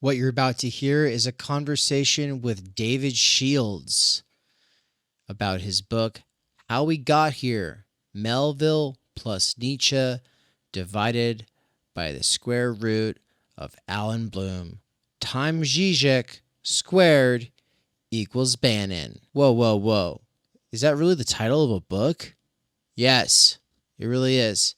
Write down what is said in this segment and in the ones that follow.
What you're about to hear is a conversation with David Shields about his book, How We Got Here, Melville plus Nietzsche divided by the square root of Allan Bloom, times Žižek squared equals Bannon. Whoa, whoa, whoa. Is that really the title of a book? Yes, it really is.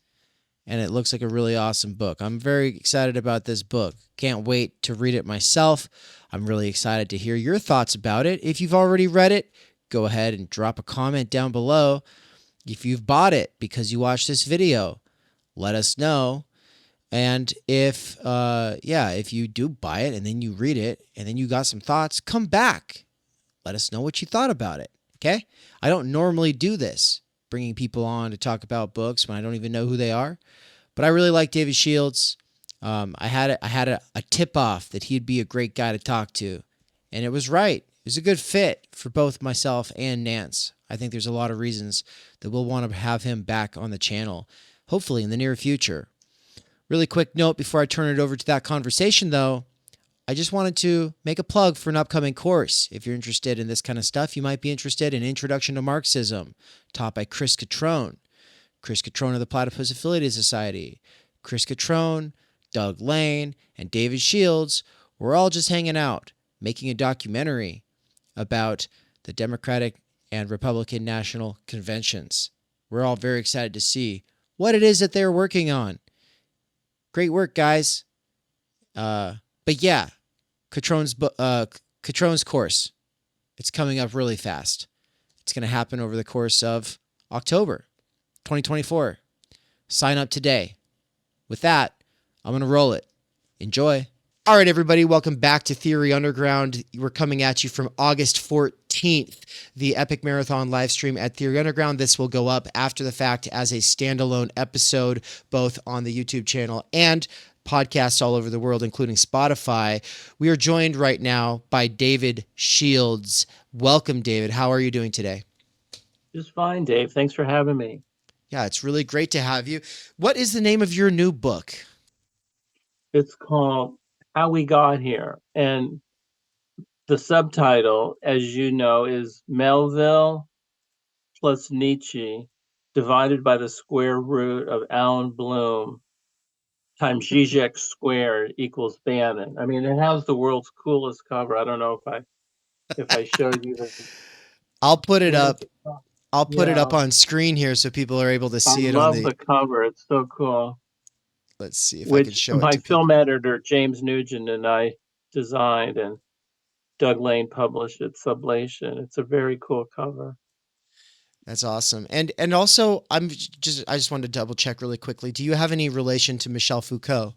And it looks like a really awesome book. I'm very excited about this book. Can't wait to read it myself. I'm really excited to hear your thoughts about it. If you've already read it, go ahead and drop a comment down below. If you've bought it because you watched this video, let us know. And if you do buy it and then you read it and then you got some thoughts, come back. Let us know what you thought about it. Okay? I don't normally do this, bringing people on to talk about books when I don't even know who they are. But I really like David Shields. I had a tip off that he'd be a great guy to talk to, and it was right. It was a good fit for both myself and Nance. I think there's a lot of reasons that we'll want to have him back on the channel, hopefully in the near future. Really quick note before I turn it over to that conversation, though. I just wanted to make a plug for an upcoming course. If you're interested in this kind of stuff, you might be interested in Introduction to Marxism, taught by Chris Catrone. Chris Catrone of the Platypus Affiliated Society. Chris Catrone, Doug Lane, and David Shields were all just hanging out, making a documentary about the Democratic and Republican National Conventions. We're all very excited to see what it is that they're working on. Great work, guys. But yeah, Catrone's course, it's coming up really fast. It's going to happen over the course of October 2024. Sign up today. With that, I'm going to roll it. Enjoy. All right, everybody, welcome back to Theory Underground. We're coming at you from August 14th, the Epic Marathon live stream at Theory Underground. This will go up after the fact as a standalone episode, both on the YouTube channel and podcasts all over the world, including Spotify. We are joined right now by David Shields. Welcome, David. How are you doing today? Just fine, Dave. Thanks for having me. Yeah, it's really great to have you. What is the name of your new book? It's called How We Got Here. And the subtitle, as you know, is Melville plus Nietzsche divided by the square root of Allan Bloom times Žižek² equals Bannon. I mean, it has the world's coolest cover. I don't know if I showed you the I'll put it up. I'll put it Yeah, up on screen here so people are able to I see it on love the. the cover. It's so cool. Let's see if I can Which show it my to people. film editor, James Nugent, and I designed, and Doug Lane published it, Sublation. It's a very cool cover. That's awesome. And also, I just wanted to double check really quickly. Do you have any relation to Michel Foucault?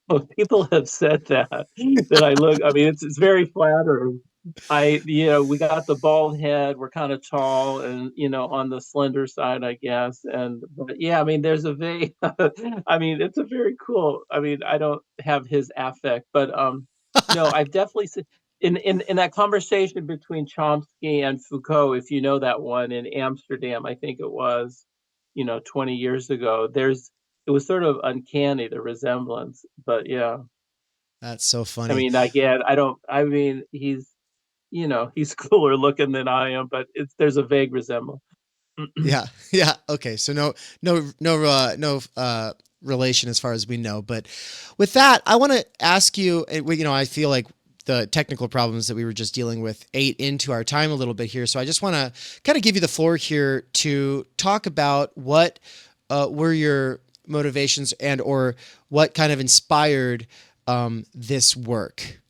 Well, people have said that I look. I mean, it's very flattering. We got the bald head. We're kind of tall and on the slender side, I guess. But yeah, I mean, there's a very. I mean, it's a very cool. I mean, I don't have his affect, but no, I've definitely seen in that conversation between Chomsky and Foucault, if you know that one in Amsterdam, I think it was, 20 years ago. It was sort of uncanny, the resemblance, but yeah. That's so I funny. mean, I mean, he's cooler looking than I am, but there's a vague resemblance. Yeah, yeah. Okay, so no relation as far as we know. But with that, I want to ask you. I feel like the technical problems that we were just dealing with ate into our time a little bit here. So I just want to kind of give you the floor here to talk about what were your motivations and or what kind of inspired this work.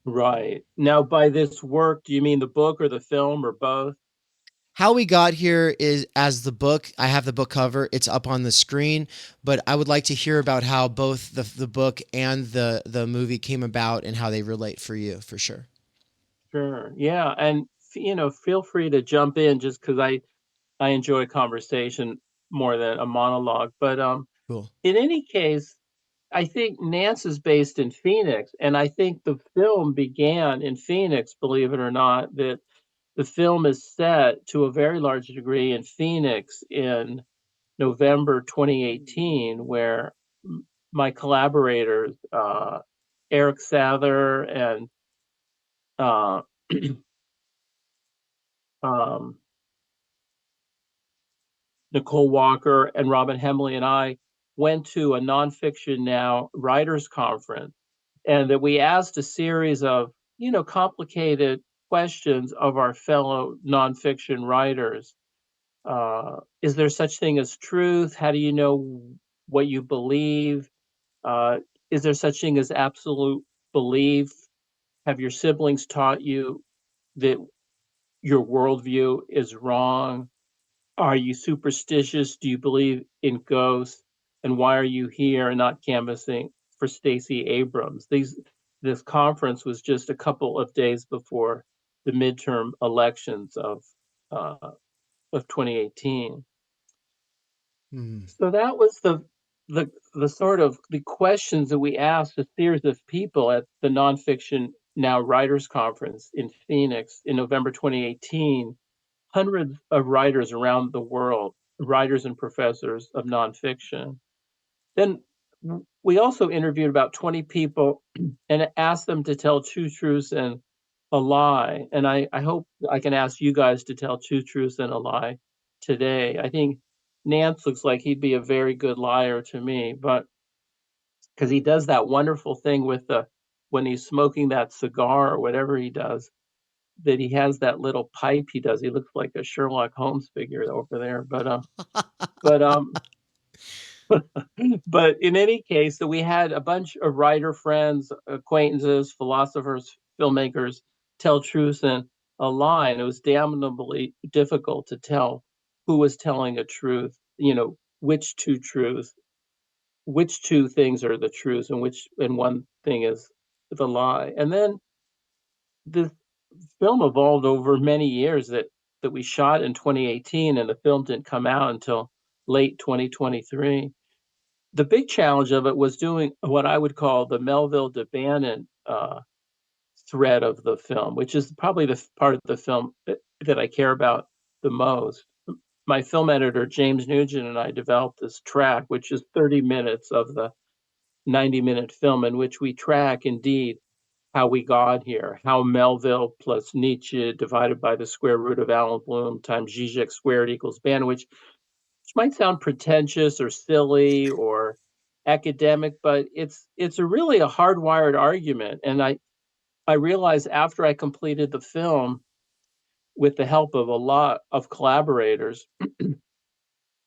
Right. Now, by this work, do you mean the book or the film or both? How We Got Here is as the book. I have the book cover. It's up on the screen, but I would like to hear about how both the book and the movie came about and how they relate for you, for sure. Sure. Yeah, and feel free to jump in just because I enjoy conversation more than a monologue. But Cool. in any case, I think Nance is based in Phoenix, and I think the film began in Phoenix, believe it or not, that the film is set to a very large degree in Phoenix in November 2018, where my collaborators, Eric Sather and uh, um, Nicole Walker and Robin Hemley and I went to a nonfiction now writers conference, and that we asked a series of, complicated questions of our fellow nonfiction writers. Is there such thing as truth? How do you know what you believe? Uh, is there such thing as absolute belief? Have your siblings taught you that your worldview is wrong? Are you superstitious? Do you believe in ghosts? And why are you here and not canvassing for Stacey Abrams? This conference was just a couple of days before the midterm elections uh, of 2018. Hmm. So that was the sort of the questions that we asked a series of people at the Nonfiction Now Writers Conference in Phoenix in November 2018. Hundreds of writers around the world, writers and professors of nonfiction. Then we also interviewed about 20 people and asked them to tell two truths and a lie. And I hope I can ask you guys to tell two truths and a lie today. I think Nance looks like he'd be a very good liar to me, but because he does that wonderful thing with when he's smoking that cigar or whatever he does, that he has that little pipe he does. He looks like a Sherlock Holmes figure over there. But but in any case, so we had a bunch of writer friends, acquaintances, philosophers, filmmakers tell truth and a lie. And it was damnably difficult to tell who was telling a truth, which two truths, which two things are the truth and one thing is the lie. And then the film evolved over many years that we shot in 2018 and the film didn't come out until late 2023. The big challenge of it was doing what I would call the Melville to Bannon thread of the film, which is probably the part of the film that I care about the most. My film editor, James Nugent, and I developed this track, which is 30 minutes of the 90-minute film, in which we track indeed how we got here, how Melville plus Nietzsche divided by the square root of Allan Bloom times Žižek² equals Bannon, which might sound pretentious or silly or academic, but it's a really a hardwired argument. And I realized after I completed the film with the help of a lot of collaborators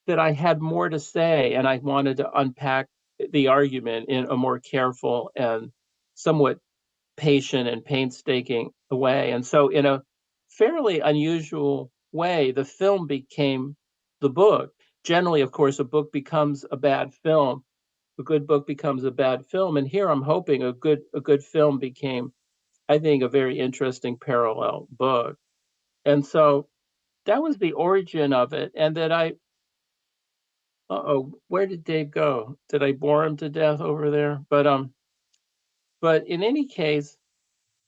that I had more to say and I wanted to unpack the argument in a more careful and somewhat patient and painstaking way. And so, in a fairly unusual way, the film became the book. Generally, of course, a book becomes a bad film. A good book becomes a bad film. And here I'm hoping a good film became, I think, a very interesting parallel book. And so that was the origin of it. And that where did Dave go? Did I bore him to death over there? But in any case,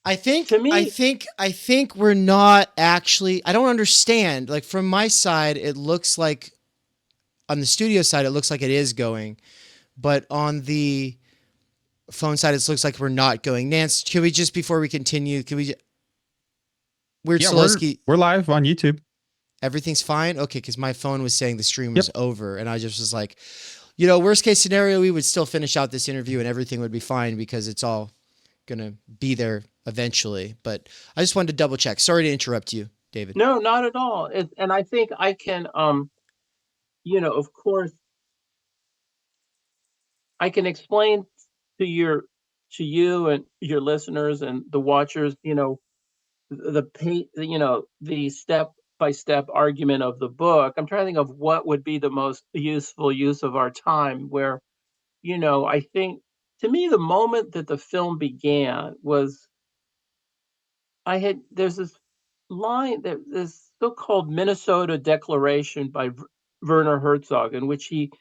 I think to I me, think I think we're not actually. I don't understand. Like from my side, it looks like on the studio side, it looks like it is going, but on the phone side, it looks like we're not going. Nance, can we just before we continue? Can we? Weird Yeah, we're Solowski, we're live on YouTube. everything's fine. Okay, because my phone was saying the stream was Yep. over, and I just was like, worst case scenario, we would still finish out this interview and everything would be fine because it's all gonna be there eventually. But I just wanted to double check. Sorry to interrupt you, David. no, not at all. And I think I can, of course, I can explain to you and your listeners and the watchers, the step by step argument of the book. I'm trying to think of what would be the most useful use of our time. Where, I think to me the moment that the film began was there's this line, this so-called Minnesota Declaration by Werner Herzog, in which he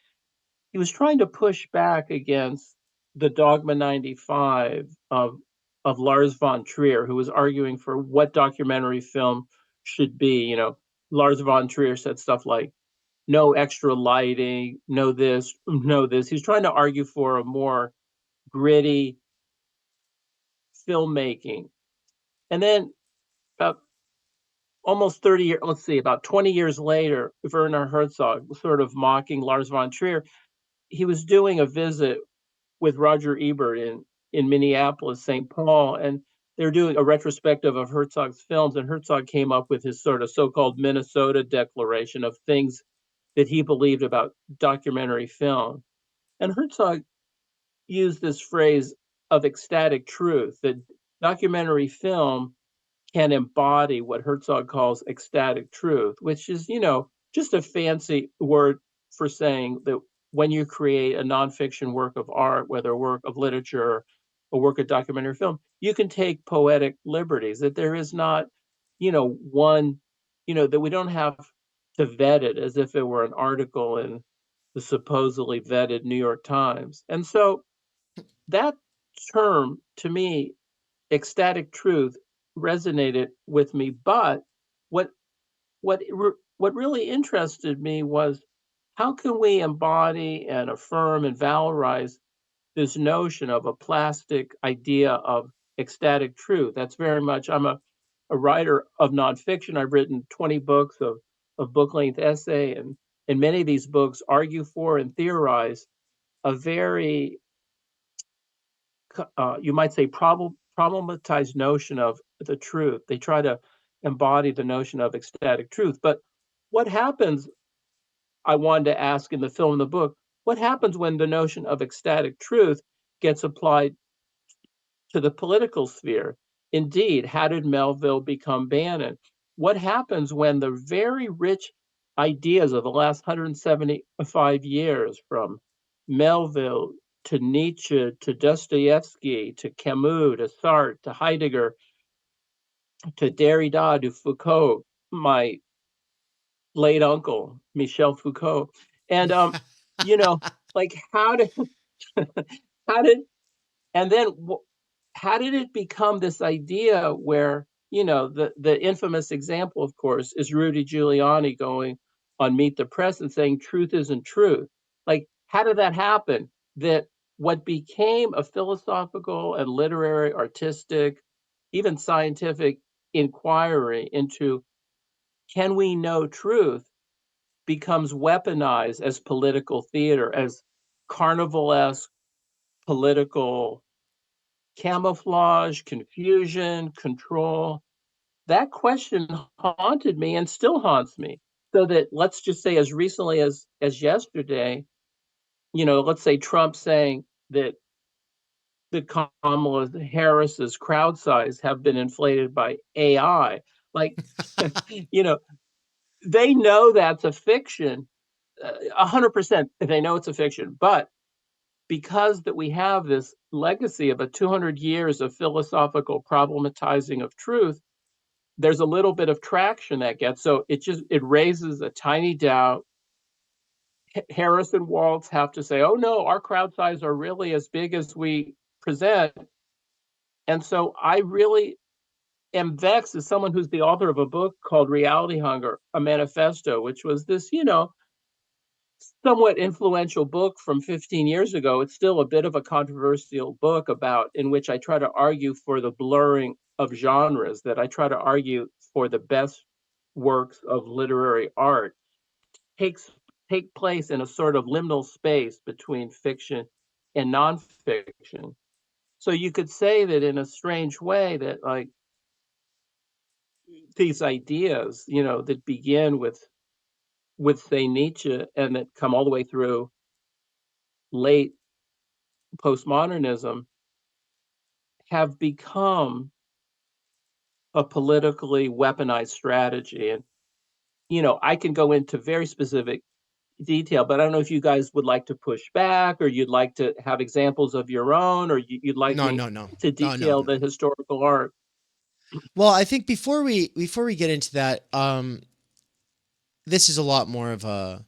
was trying to push back against the Dogma 95 of Lars von Trier, who was arguing for what documentary film should be. Lars von Trier said stuff like, no extra lighting, no this, no this. He's trying to argue for a more gritty filmmaking. And then about almost 30 years, let's see, about 20 years later, Werner Herzog, sort of mocking Lars von Trier, he was doing a visit with Roger Ebert in Minneapolis, St. Paul, and they're doing a retrospective of Herzog's films, and Herzog came up with his sort of so-called Minnesota declaration of things that he believed about documentary film. And Herzog used this phrase of ecstatic truth, that documentary film can embody what Herzog calls ecstatic truth, which is, just a fancy word for saying that when you create a nonfiction work of art, whether a work of literature, a work of documentary film, you can take poetic liberties, that there is not, one, that we don't have to vet it as if it were an article in the supposedly vetted New York Times. And so that term, to me, ecstatic truth, resonated with me. But what what really interested me was, how can we embody and affirm and valorize this notion of a plastic idea of ecstatic truth? That's very much, I'm a writer of nonfiction. I've written 20 books of book length essay, and many of these books argue for and theorize a very you might say problematized notion of the truth. They try to embody the notion of ecstatic truth. But what happens, I wanted to ask in the film and the book, what happens when the notion of ecstatic truth gets applied to the political sphere? Indeed, how did Melville become Bannon? What happens when the very rich ideas of the last 175 years, from Melville to Nietzsche to Dostoevsky to Camus to Sartre to Heidegger to Derrida to Foucault, my late uncle, Michel Foucault, and you know, like how did and then how did it become this idea where, the infamous example, of course, is Rudy Giuliani going on Meet the Press and saying truth isn't truth? Like, how did that happen? That what became a philosophical and literary, artistic, even scientific inquiry into can we know truth becomes weaponized as political theater, as carnivalesque political camouflage, confusion, control. That question haunted me and still haunts me. So that, let's just say, as recently as yesterday, let's say Trump saying that the Kamala Harris's crowd size have been inflated by AI. Like, you know, they know that's a fiction. 100% they know it's a fiction, but because that we have this legacy of a 200 years of philosophical problematizing of truth, there's a little bit of traction that gets. So it raises a tiny doubt. Harris and Waltz have to say, oh no, our crowd size are really as big as we present. And so I really am vexed as someone who's the author of a book called Reality Hunger, a manifesto, which was this, somewhat influential book from 15 years ago. It's still a bit of a controversial book about in which I try to argue for the blurring of genres, that I try to argue for the best works of literary art takes take place in a sort of liminal space between fiction and nonfiction. So you could say that in a strange way that, like, these ideas, that begin with say Nietzsche and that come all the way through late postmodernism, have become a politically weaponized strategy. And, I can go into very specific detail, but I don't know if you guys would like to push back, or you'd like to have examples of your own, or you'd like No, me no, no, to no, no, detail no. the historical art. Well, I think before we get into that, this is a lot more of a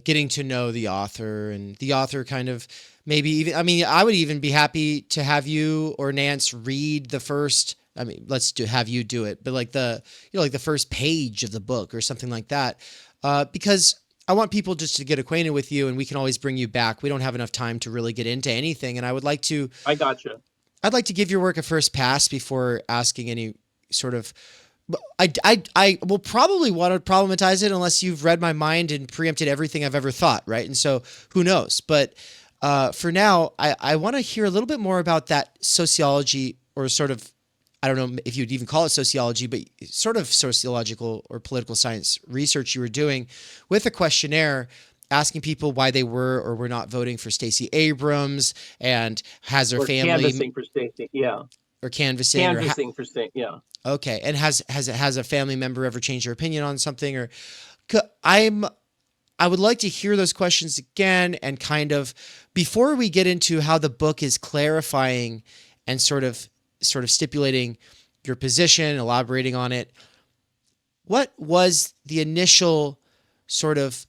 getting to know the author, and the author kind of maybe even. I mean, I would even be happy to have you or Nance read the first. I mean, have you do it, but like the like the first page of the book or something like that, because I want people just to get acquainted with you, and we can always bring you back. We don't have enough time to really get into anything, and I gotcha. I'd like to give your work a first pass before asking any sort of. I will probably want to problematize it unless you've read my mind and preempted everything I've ever thought, right? And so who knows? But for now, I want to hear a little bit more about that sociology, or sort of, I don't know if you'd even call it sociology, but sort of sociological or political science research you were doing with a questionnaire asking people why they were or were not voting for Stacey Abrams, and has their Or family, canvassing for Stacey. Yeah. or canvassing, or Canvassing for Stacey. Yeah. okay, and has a family member ever changed their opinion on something, or I would like to hear those questions again, and kind of, before we get into how the book is clarifying and sort of stipulating your position, elaborating on it. What was the initial sort of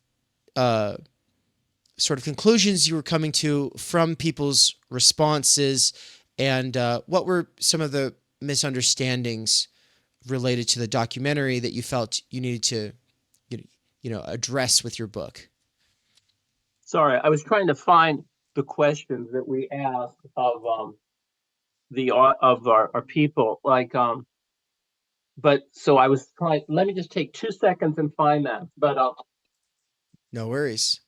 conclusions you were coming to from people's responses, and what were some of the misunderstandings related to the documentary that you felt you needed to address with your book? Sorry, I was trying to find the questions that we asked of our people. But so I was trying. Let me just take 2 seconds and find that. No worries.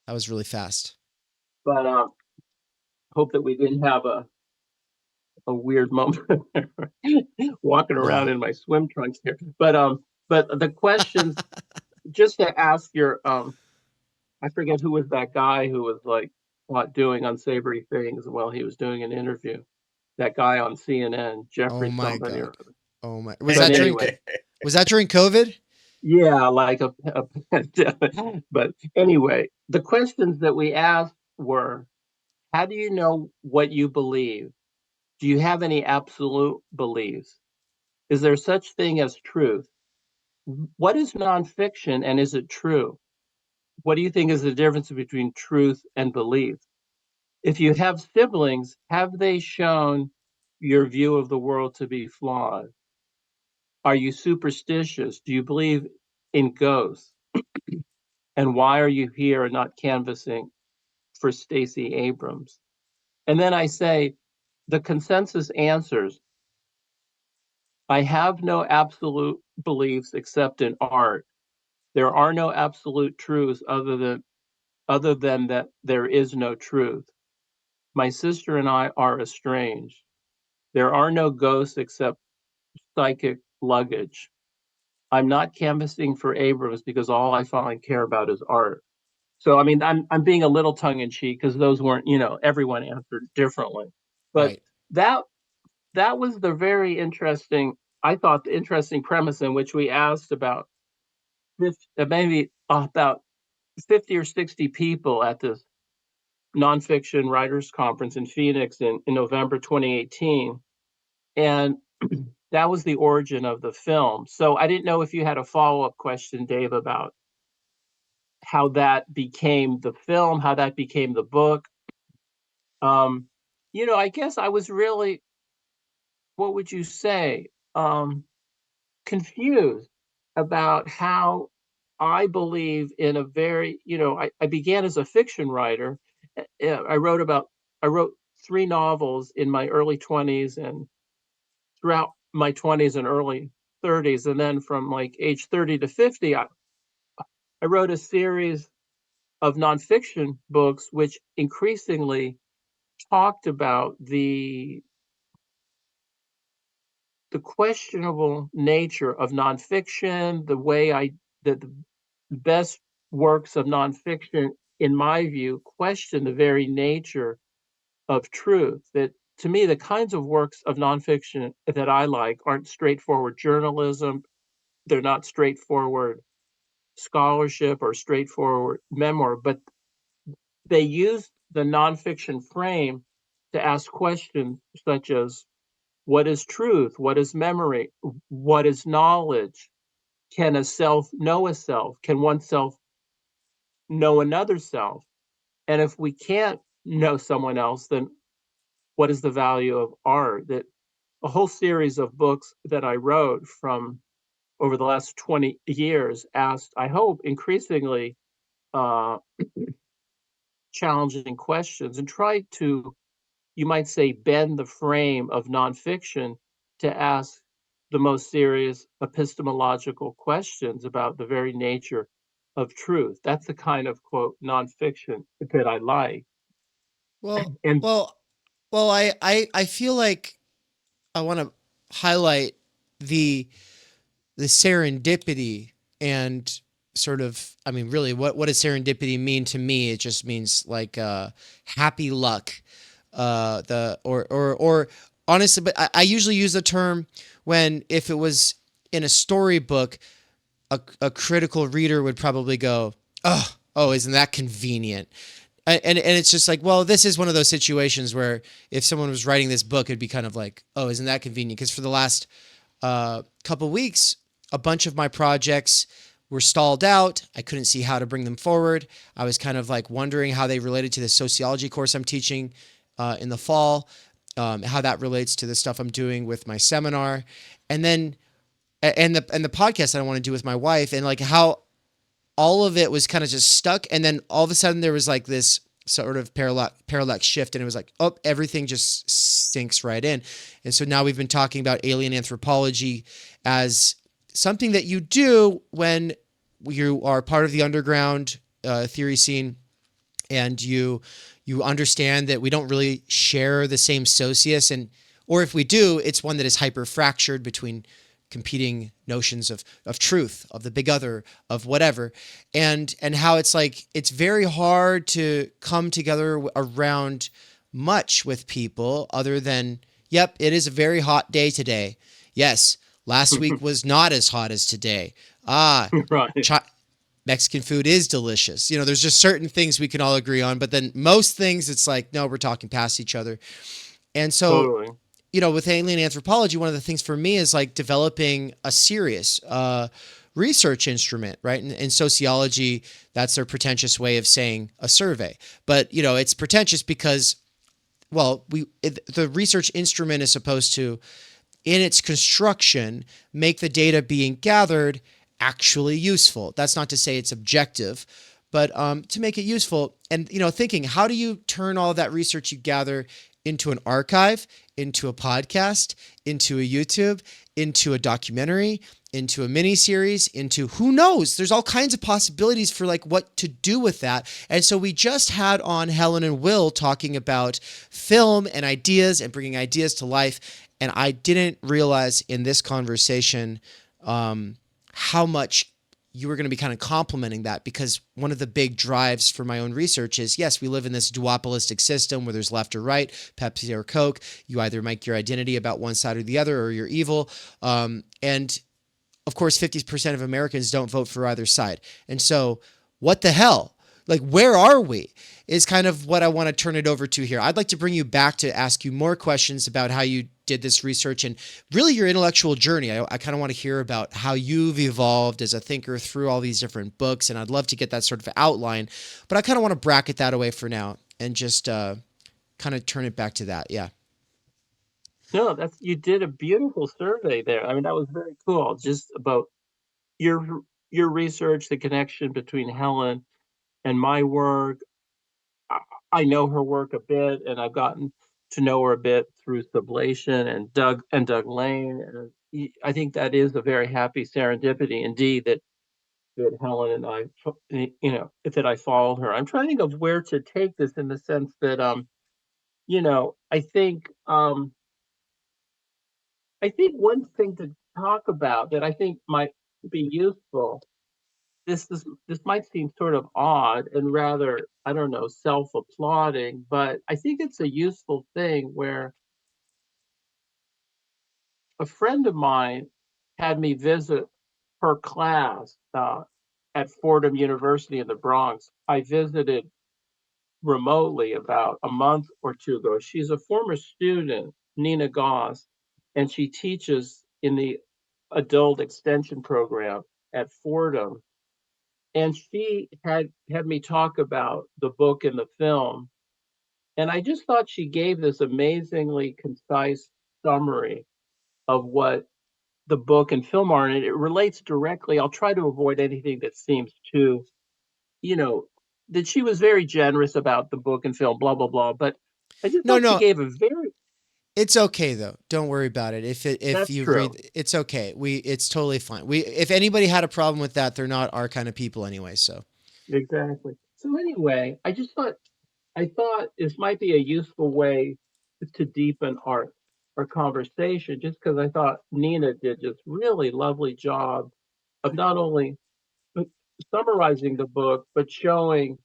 That was really fast. But hope that we didn't have a weird moment walking around No. in my swim trunks here. But the questions, just to ask your I forget who was that guy who was like doing unsavory things while he was doing an interview. That guy on CNN, Oh Jeffrey my somebody. god. Oh my. But anyway, Was that during COVID? yeah, like a but anyway, the questions that we asked were, how do you know what you believe? Do you have any absolute beliefs? Is there such thing as truth? What is nonfiction and is it true? What do you think is the difference between truth and belief? If you have siblings, have they shown your view of the world to be flawed? Are you superstitious? Do you believe in ghosts? And why are you here and not canvassing for Stacey Abrams? And then I say, the consensus answers, I have no absolute beliefs except in art. There are no absolute truths other than that there is no truth. My sister and I are estranged. There are no ghosts except psychic luggage. I'm not canvassing for Abrams because all I finally care about is art. So I mean, I'm being a little tongue in cheek because those weren't, everyone answered differently. But Right. that that was the very interesting, I thought, the interesting premise in which we asked about maybe about 50 or 60 people at this nonfiction writers conference in Phoenix in November 2018. And that was the origin of the film. So I didn't know if you had a follow-up question, Dave, about how that became the film, how that became the book. Um, I guess I was really, what would you say, confused about how I believe in a very, I began as a fiction writer. I wrote three novels in my early 20s and throughout my 20s and early 30s. And then from like age 30 to 50, I wrote a series of nonfiction books, which increasingly talked about the questionable nature of nonfiction, the way that the best works of nonfiction, in my view, question the very nature of truth. That to me, the kinds of works of nonfiction that I like aren't straightforward journalism. They're not straightforward scholarship or straightforward memoir, but they use the nonfiction frame to ask questions such as, what is truth? What is memory? What is knowledge? Can a self know a self? Can oneself know another self? And if we can't know someone else, then what is the value of art? That a whole series of books that I wrote from over the last 20 years, asked, I hope, increasingly uh, challenging questions and tried to, you might say, bend the frame of nonfiction to ask the most serious epistemological questions about the very nature of truth. That's the kind of quote nonfiction that I like. Well, And well, well. I feel like I want to highlight the the serendipity and sort of, I mean, really, what does serendipity mean to me? It just means like happy luck. The or honestly, but I usually use the term when if it was in a storybook, a critical reader would probably go, oh, isn't that convenient? And it's just like, well, this is one of those situations where if someone was writing this book, it'd be kind of like, oh, isn't that convenient? Because for the last couple weeks, a bunch of my projects were stalled out. I couldn't see how to bring them forward. I was kind of like wondering how they related to the sociology course I'm teaching in the fall, how that relates to the stuff I'm doing with my seminar, and then and the podcast that I want to do with my wife, and like how all of it was kind of just stuck. And then all of a sudden there was like this sort of parallax shift, and it was like, oh, everything just sinks right in. And so now we've been talking about alien anthropology as something that you do when you are part of the underground theory scene, and you understand that we don't really share the same socius, and or if we do, it's one that is hyper fractured between competing notions of truth, of the big other, of whatever, and how it's like it's very hard to come together around much with people other than, yep, it is a very hot day today. Yes, last week was not as hot as today. Ah, right, chi- Mexican food is delicious. You know, there's just certain things we can all agree on, but then most things it's like, no, we're talking past each other. And so, totally. you know, with alien anthropology, one of the things for me is like developing a serious research instrument, right? In sociology, that's their pretentious way of saying a survey. But, you know, it's pretentious because, well, the research instrument is supposed to, in its construction, make the data being gathered actually useful. That's not to say it's objective, but to make it useful. And, you know, thinking, how do you turn all of that research you gather into an archive, into a podcast, into a YouTube, into a documentary, into a mini series, into who knows? There's all kinds of possibilities for like what to do with that. And so we just had on Helen and Will talking about film and ideas and bringing ideas to life. And I didn't realize in this conversation how much you were going to be kind of complimenting that, because one of the big drives for my own research is, yes, we live in this duopolistic system where there's left or right, Pepsi or Coke. You either make your identity about one side or the other, or you're evil. And of course, 50% of Americans don't vote for either side. And so what the hell? Like, where are we? Is kind of what I want to turn it over to here. I'd like to bring you back to ask you more questions about how you did this research and really your intellectual journey. I kind of want to hear about how you've evolved as a thinker through all these different books, and I'd love to get that sort of outline. But I kind of want to bracket that away for now and just kind of turn it back to that. Yeah. No, that's you did a beautiful survey there. I mean, that was very cool. Just about your research, the connection between Helen and my work. I, I know her work a bit, and I've gotten to know her a bit through Sublation and Doug Lane. And I think that is a very happy serendipity indeed that Helen and I, that I followed her. I'm trying to think of where to take this in the sense that I think one thing to talk about that I think might be useful. This might seem sort of odd and rather, I don't know, self-applauding, but I think it's a useful thing where a friend of mine had me visit her class at Fordham University in the Bronx. I visited remotely about a month or two ago. She's a former student, Nina Goss, and she teaches in the adult extension program at Fordham. And she had me talk about the book and the film. And I just thought she gave this amazingly concise summary of what the book and film art, and it relates directly. I'll try to avoid anything that seems too, you know, that she was very generous about the book and film, blah blah blah. But I just No, thought she no, gave a very it's okay though. Don't worry about it. If that's you true. read, it's okay. It's totally fine. If anybody had a problem with that, they're not our kind of people anyway. So Exactly. So anyway, I thought this might be a useful way to deepen our conversation, just because I thought Nina did just really lovely job of not only summarizing the book but showing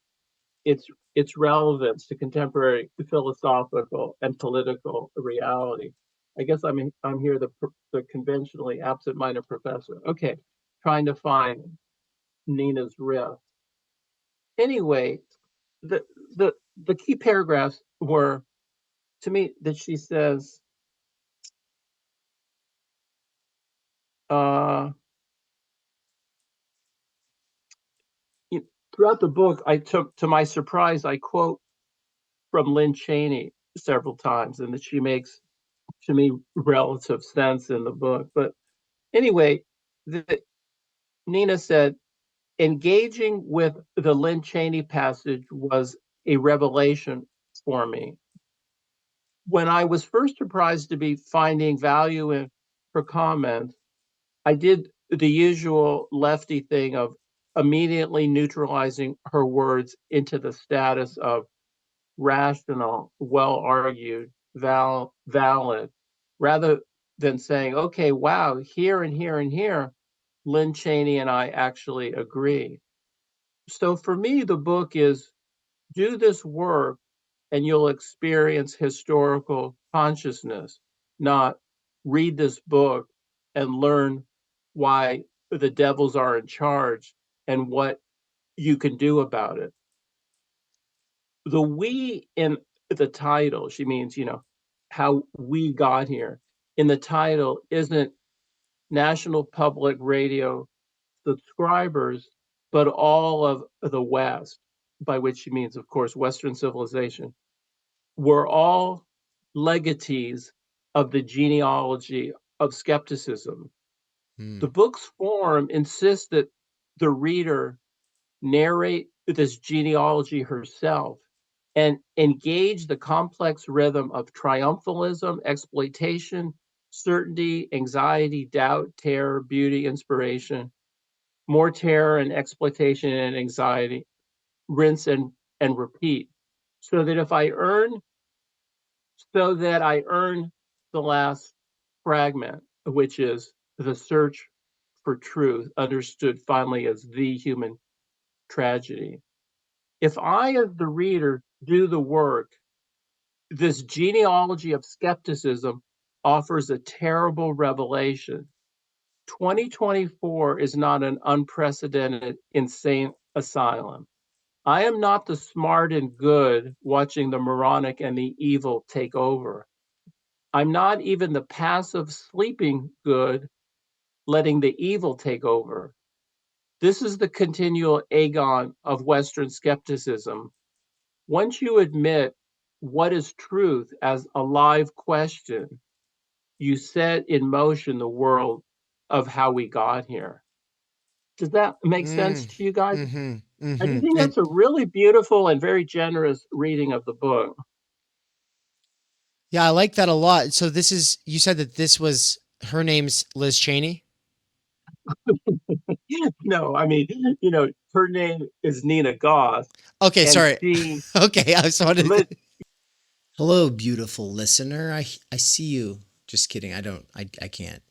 its its relevance to contemporary philosophical and political reality. I guess I'm here the conventionally absent-minded professor. Okay, trying to find Nina's riff. Anyway, the the key paragraphs were to me that she says, uh, throughout the book, I took to my surprise, I quote from Lynn Cheney several times, and that she makes to me relative sense in the book. But anyway, Nina said, engaging with the Lynn Cheney passage was a revelation for me. When I was first surprised to be finding value in her comments, I did the usual lefty thing of immediately neutralizing her words into the status of rational, well argued, valid, rather than saying, okay, wow, here and here and here, Lynn Cheney and I actually agree. So for me, the book is do this work and you'll experience historical consciousness, not read this book and learn why the devils are in charge and what you can do about it. The we in the title, she means, how we got here. In the title isn't National Public Radio subscribers, but all of the West, by which she means, of course, Western civilization. We're all legatees of the genealogy of skepticism. hmm. The book's form insists that the reader narrate this genealogy herself and engage the complex rhythm of triumphalism, exploitation, certainty, anxiety, doubt, terror, beauty, inspiration, more terror and exploitation and anxiety, rinse and repeat. So that if I earn so that I earn the last fragment, which is the search for truth, understood finally as the human tragedy. If I, as the reader, do the work, this genealogy of skepticism offers a terrible revelation. 2024 is not an unprecedented insane asylum. I am not the smart and good watching the moronic and the evil take over. I'm not even the passive sleeping good letting the evil take over. This is the continual agon of Western skepticism. Once you admit what is truth as a live question, you set in motion the world of how we got here. Does that make sense Mm, to you guys? mm-hmm, I mm-hmm. just think And that's a really beautiful and very generous reading of the book. yeah, I like that a lot. So this is you said that this was her name's Liz Cheney. No, I mean, her name is Nina Goss, Okay, and sorry. she Okay, I just wanted to. lit. Hello, beautiful listener. I see you. Just kidding. I don't. I can't.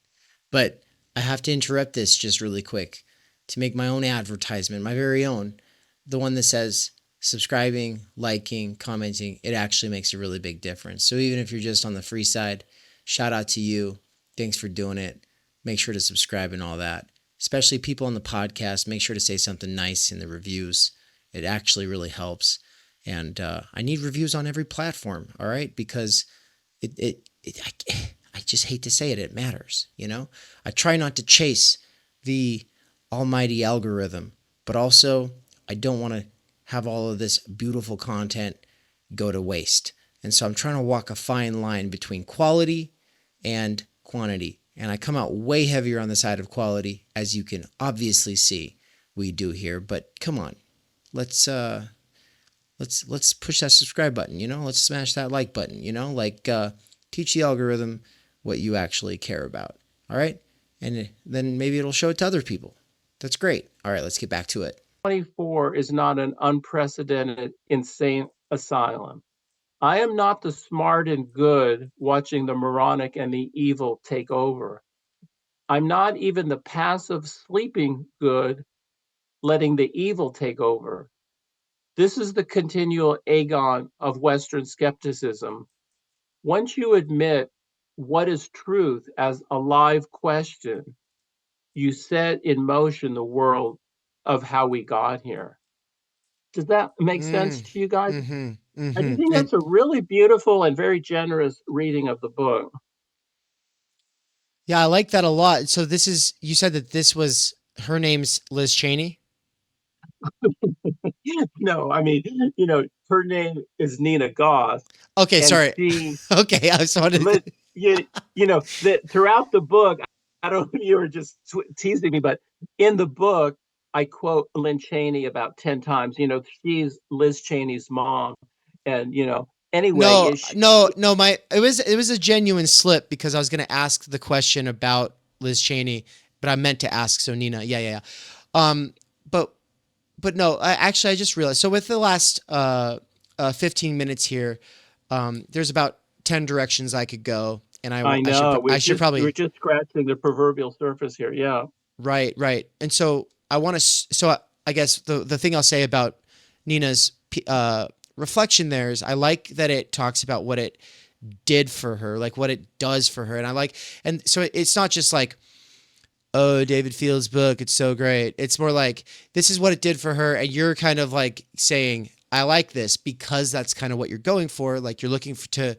But I have to interrupt this just really quick to make my own advertisement, my very own, the one that says subscribing, liking, commenting. It actually makes a really big difference. So even if you're just on the free side, shout out to you. Thanks for doing it. Make sure to subscribe and all that. Especially people on the podcast, make sure to say something nice in the reviews. It actually really helps. And I need reviews on every platform, all right? Because I just hate to say it, it matters, you know? I try not to chase the almighty algorithm, but also I don't want to have all of this beautiful content go to waste. And so I'm trying to walk a fine line between quality and quantity. and I come out way heavier on the side of quality, as you can obviously see we do here. But come on, let's let's push that subscribe button. Let's smash that like button. Teach the algorithm what you actually care about. All right, and then maybe it'll show it to other people. That's great. All right, let's get back to it. 24 is not an unprecedented insane asylum. I am not the smart and good watching the moronic and the evil take over. I'm not even the passive sleeping good letting the evil take over. This is the continual agon of Western skepticism. Once you admit what is truth as a live question, you set in motion the world of how we got here. Does that make sense Mm, to you guys? mm-hmm. I Mm-hmm. think And that's a really beautiful and very generous reading of the book. yeah, I like that a lot. So you said that this was her name's Liz Cheney. No, I mean, her name is Nina Goss, Okay, and sorry. she Okay, I just wanted to. that throughout the book, I don't know if you were just teasing me, but in the book, I quote Lynn Cheney about 10 times. She's Liz Cheney's mom. And, anyway, No, is she, no, no. It was a genuine slip because I was going to ask the question about Liz Cheney, but I meant to ask. So Nina, yeah, yeah, yeah. Um, but no, I just realized. So with the last 15 minutes here, there's about 10 directions I could go, and I I should know, we're probably just scratching the proverbial surface here. Yeah. right, right. And so I want to. So I guess the thing I'll say about Nina's reflection there is I like that it talks about what it did for her, like what it does for her, and and so it's not just like, oh, David Field's book, it's so great. It's more like this is what it did for her, and you're kind of like saying, I like this because that's kind of what you're going for. Like you're looking to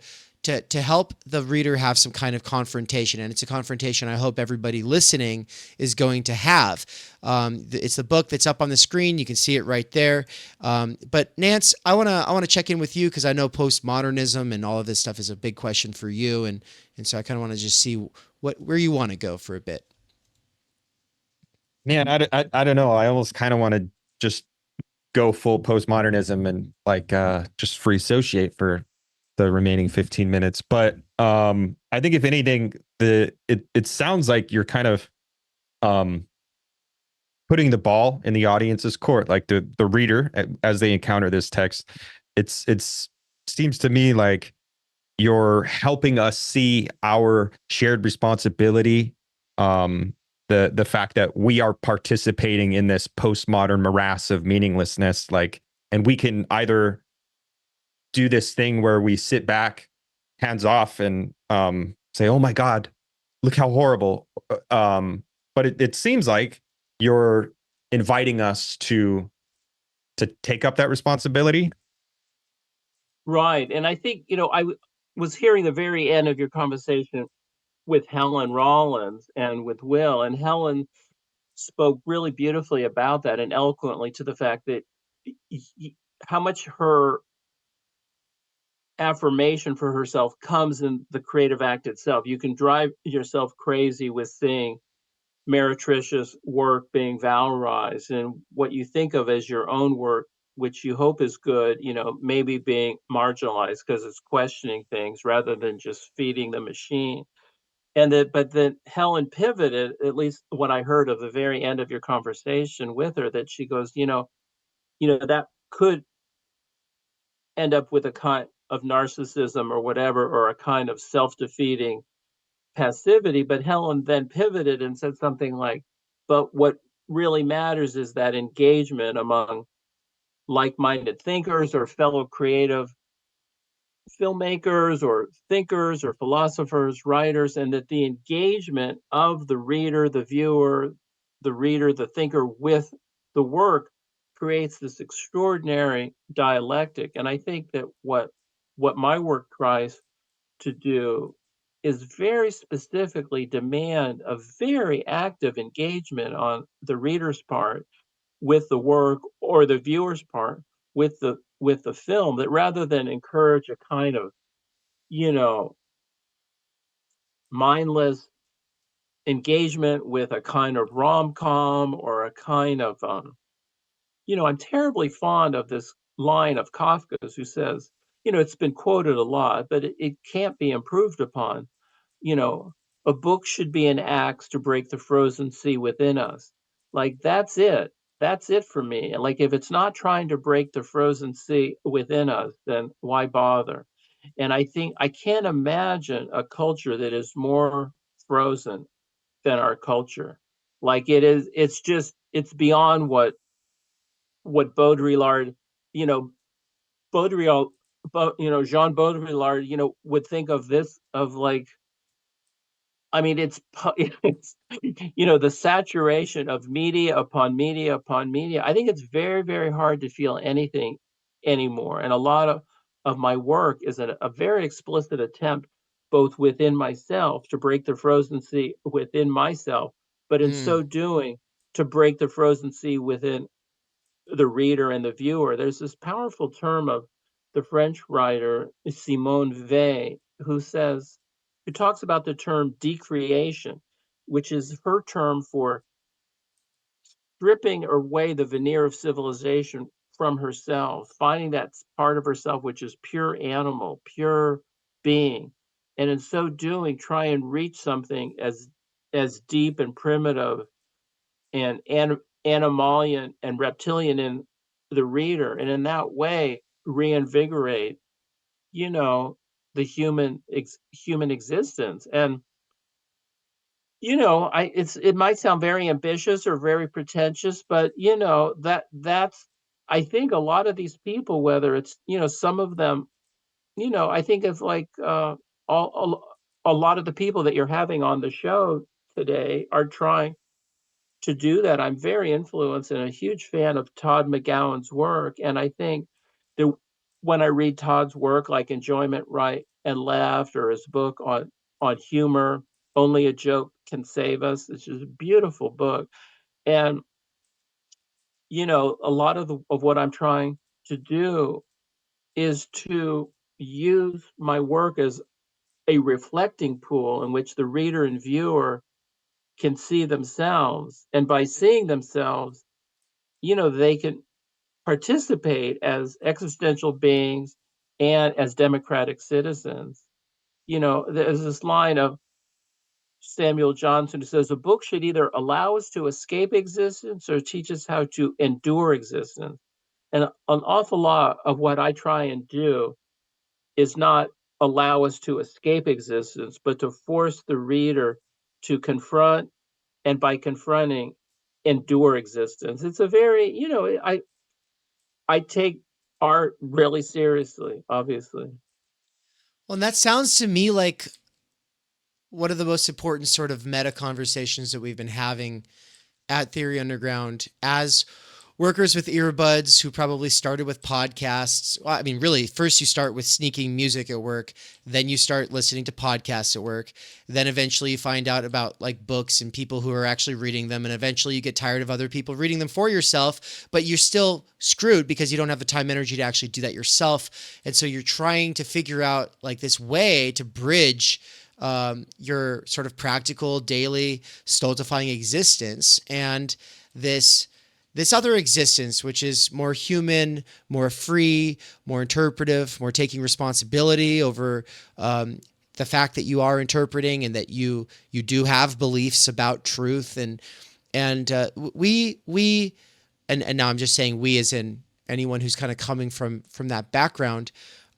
help the reader have some kind of confrontation, and it's a confrontation I hope everybody listening is going to have. It's the book that's up on the screen; you can see it right there. But Nance, I wanna check in with you because I know postmodernism and all of this stuff is a big question for you, and so I kind of want to just see where you want to go for a bit. Man, I don't know. I almost kind of want to just go full postmodernism and like just free associate for the remaining 15 minutes. But I think if anything, it sounds like you're kind of um putting the ball in the audience's court, like the reader as they encounter this text. It's seems to me like you're helping us see our shared responsibility, the fact that we are participating in this postmodern morass of meaninglessness, like, and we can either do this thing where we sit back hands off and say, oh my god, look how horrible, but it seems like you're inviting us to take up that responsibility. Right. And I think, was hearing the very end of your conversation with Helen Rollins and with Will, and Helen spoke really beautifully about that and eloquently to the fact that how much her affirmation for herself comes in the creative act itself. You can drive yourself crazy with seeing meretricious work being valorized and what you think of as your own work, which you hope is good, maybe being marginalized because it's questioning things rather than just feeding the machine. But then Helen pivoted, at least what I heard of the very end of your conversation with her, that she goes, that could end up with a kind of narcissism or whatever, or a kind of self-defeating passivity. But Helen then pivoted and said something like, but what really matters is that engagement among like-minded thinkers or fellow creative filmmakers or thinkers or philosophers, writers, and that the engagement of the reader, the viewer, the reader, the thinker with the work creates this extraordinary dialectic. And I think that what my work tries to do is very specifically demand a very active engagement on the reader's part with the work, or the viewer's part with the film, that rather than encourage a kind of, you know mindless engagement with a kind of rom-com or a kind of, I'm terribly fond of this line of Kafka's who says, it's been quoted a lot, but it can't be improved upon. You know, a book should be an axe to break the frozen sea within us. Like, that's it. That's it for me. And like, if it's not trying to break the frozen sea within us, then why bother? And I think I can't imagine a culture that is more frozen than our culture. Like, it's beyond what Baudrillard, you know, Baudrillard, Jean Baudrillard, would think of this, of like, I mean, it's, the saturation of media upon media upon media. I think it's very, very hard to feel anything anymore. And a lot of my work is a very explicit attempt, both within myself to break the frozen sea within myself, but in Hmm. so doing, to break the frozen sea within the reader and the viewer. There's this powerful term of the French writer Simone Weil, who talks about the term decreation, which is her term for stripping away the veneer of civilization from herself, finding that part of herself which is pure animal, pure being, and in so doing, try and reach something as deep and primitive and animalian and reptilian in the reader, and in that way reinvigorate, you know, the human existence. And it might sound very ambitious or very pretentious, but that's I think a lot of these people, whether it's some of them, I think of like all a lot of the people that you're having on the show today are trying to do that. I'm very influenced and a huge fan of Todd McGowan's work, and I think that when I read Todd's work, like Enjoyment, Right, and Left, or his book on humor, Only a Joke Can Save Us, it's just a beautiful book. And a lot of what I'm trying to do is to use my work as a reflecting pool in which the reader and viewer can see themselves, and by seeing themselves, they can participate as existential beings and as democratic citizens. There's this line of Samuel Johnson who says a book should either allow us to escape existence or teach us how to endure existence. And an awful lot of what I try and do is not allow us to escape existence, but to force the reader to confront, and by confronting, endure existence. It's a very, I take art really seriously, obviously. Well, and that sounds to me like one of the most important sort of meta conversations that we've been having at Theory Underground as workers with earbuds who probably started with podcasts. Well, I mean, really, first you start with sneaking music at work, then you start listening to podcasts at work, then eventually you find out about like books and people who are actually reading them, and eventually you get tired of other people reading them for yourself, but you're still screwed because you don't have the time and energy to actually do that yourself. And so you're trying to figure out like this way to bridge your sort of practical daily stultifying existence and this other existence, which is more human, more free, more interpretive, more taking responsibility over the fact that you are interpreting and that you do have beliefs about truth. And we and now I'm just saying we as in anyone who's kind of coming from that background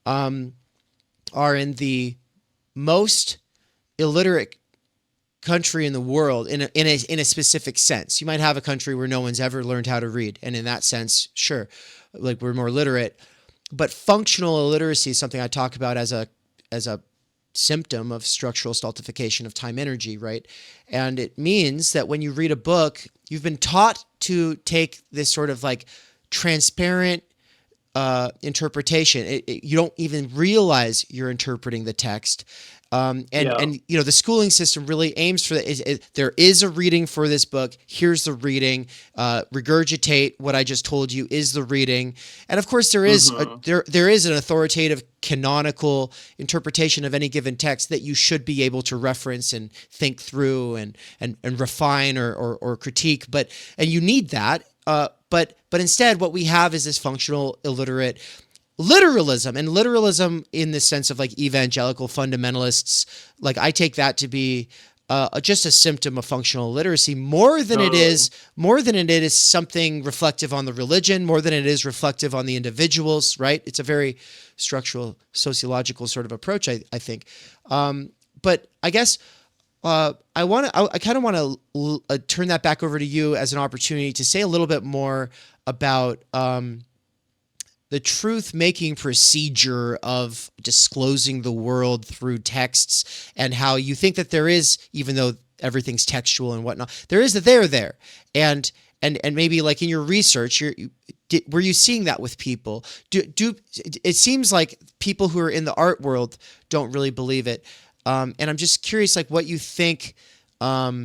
are in the most illiterate country in the world in a specific sense. You might have a country where no one's ever learned how to read, and in that sense, sure, like we're more literate. But functional illiteracy is something I talk about as a symptom of structural stultification of time energy, right? And it means that when you read a book, you've been taught to take this sort of like transparent interpretation. You don't even realize you're interpreting the text. And you know, the schooling system really aims for that. There is a reading for this book. Here's the reading. Regurgitate what I just told you is the reading. And of course, there is there is an authoritative canonical interpretation of any given text that you should be able to reference and think through and refine or critique. And you need that. But instead, what we have is this functional illiterate literalism, and literalism in the sense of like evangelical fundamentalists. Like, I take that to be just a symptom of functional illiteracy more than it is something reflective on the religion, more than it is reflective on the individuals, right? It's a very structural sociological sort of approach, I think. But I guess I kind of want to turn that back over to you as an opportunity to say a little bit more about the truth-making procedure of disclosing the world through texts, and how you think that there is, even though everything's textual and whatnot, there is a there, and maybe like in your research, were you seeing that with people? It seems like people who are in the art world don't really believe it, and I'm just curious, like, what you think. What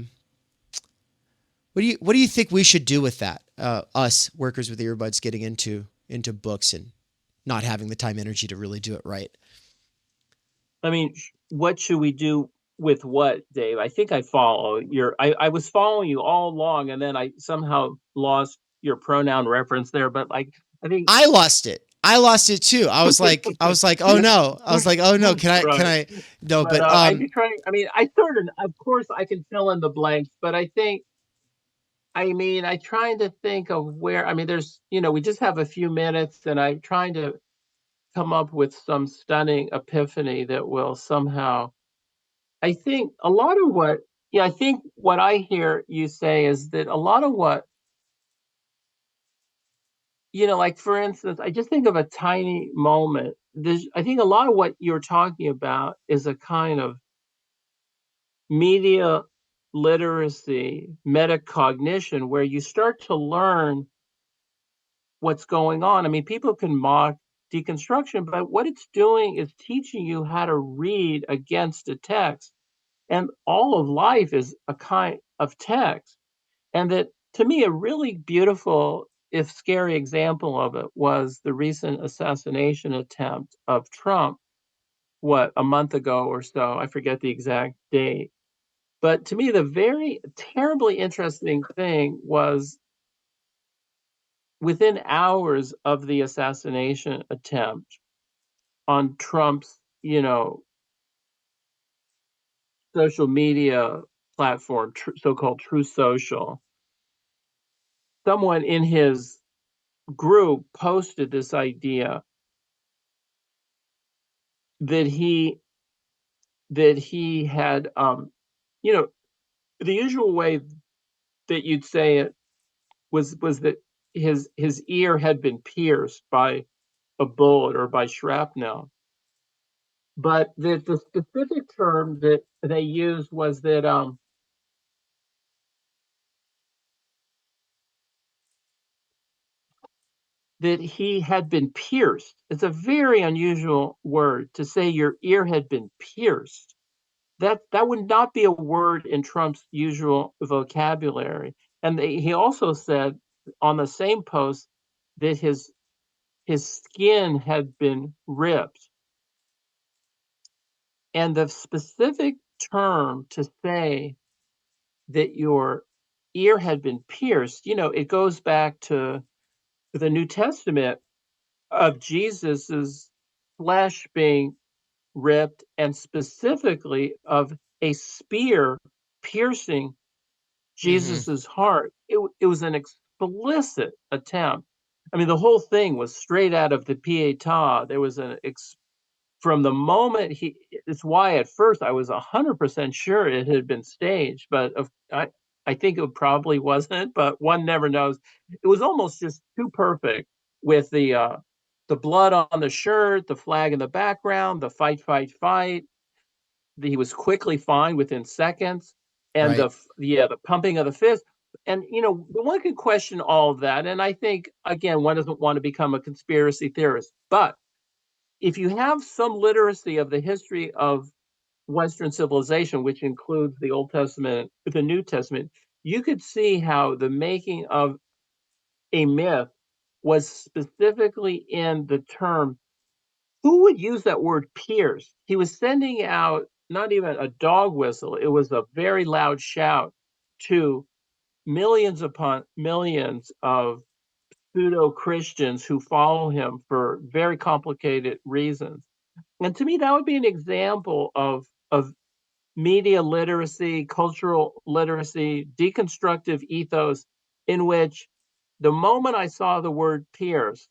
do you think we should do with that? Us workers with earbuds getting into books and not having the time energy to really do it right. I mean, what should we do with what, Dave? I think I follow I was following you all along, and then I somehow lost your pronoun reference there. But like, I think I lost it. I lost it too. I was like, oh no. I was like, oh no. Can I? No, but I'd be trying. I mean, of course, I can fill in the blanks, but I think. I mean, I trying to think of where. I mean, there's, we just have a few minutes, and I'm trying to come up with some stunning epiphany that will somehow. I think a lot of what. Yeah, I think what I hear you say is that a lot of what. Like, for instance, I just think of a tiny moment. I think a lot of what you're talking about is a kind of media literacy, metacognition, where you start to learn what's going on. I mean, people can mock deconstruction, but what it's doing is teaching you how to read against a text. And all of life is a kind of text. And that, to me, a really beautiful, if scary, example of it was the recent assassination attempt of Trump, a month ago or so. I forget the exact date. But to me, the very terribly interesting thing was within hours of the assassination attempt on Trump's, social media platform, so-called True Social, someone in his group posted this idea that he had, the usual way that you'd say it was that his ear had been pierced by a bullet or by shrapnel. But the specific term that they used was that that he had been pierced. It's a very unusual word to say your ear had been pierced. That would not be a word in Trump's usual vocabulary. And he also said on the same post that his skin had been ripped. And the specific term to say that your ear had been pierced, it goes back to the New Testament of Jesus's flesh being ripped, and specifically of a spear piercing Jesus's heart. It was an explicit attempt. I mean, the whole thing was straight out of the Pietà. There was from the moment it's why at first I was 100% sure it had been staged, but I think it probably wasn't, but one never knows. It was almost just too perfect, with the blood on the shirt, the flag in the background, the fight, fight, fight. He was quickly fine within seconds, and Right. the pumping of the fist. And one can question all of that, and I think, again, one doesn't want to become a conspiracy theorist, but if you have some literacy of the history of Western civilization, which includes the Old Testament, the New Testament, you could see how the making of a myth was specifically in the term. Who would use that word pierce? He was sending out not even a dog whistle, it was a very loud shout to millions upon millions of pseudo Christians who follow him for very complicated reasons. And to me, that would be an example of media literacy, cultural literacy, deconstructive ethos, in which the moment I saw the word pierced,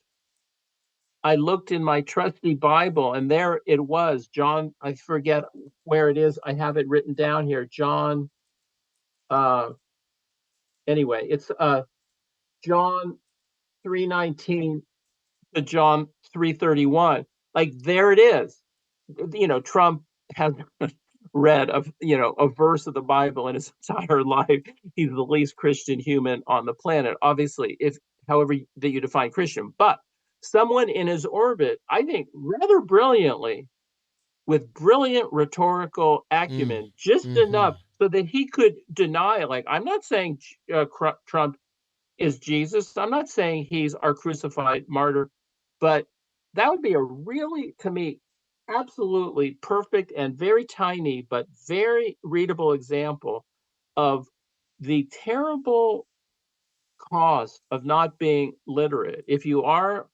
I looked in my trusty Bible, and there it was. John, I forget where it is. I have it written down here. John, uh, anyway, it's John 3:19 to John 3:31. Like there it is. Trump has read a verse of the Bible in his entire life. He's the least Christian human on the planet. Obviously, if however that you define Christian, but someone in his orbit, I think, rather brilliantly, with brilliant rhetorical acumen, just enough so that he could deny. Like, I'm not saying Trump is Jesus. I'm not saying he's our crucified martyr, but that would be a really, to me, absolutely perfect and very tiny, but very readable example of the terrible cost of not being literate. If you are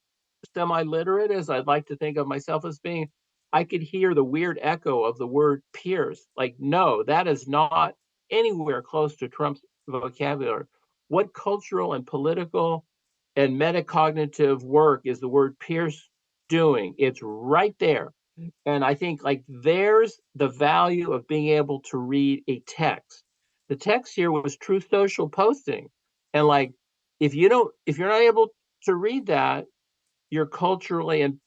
semi-literate, as I'd like to think of myself as being, I could hear the weird echo of the word pierce. Like, no, that is not anywhere close to Trump's vocabulary. What cultural and political and metacognitive work is the word pierce doing? It's right there. And I think like there's the value of being able to read a text. The text here was Truth Social posting. And like if you're not able to read that, you're culturally and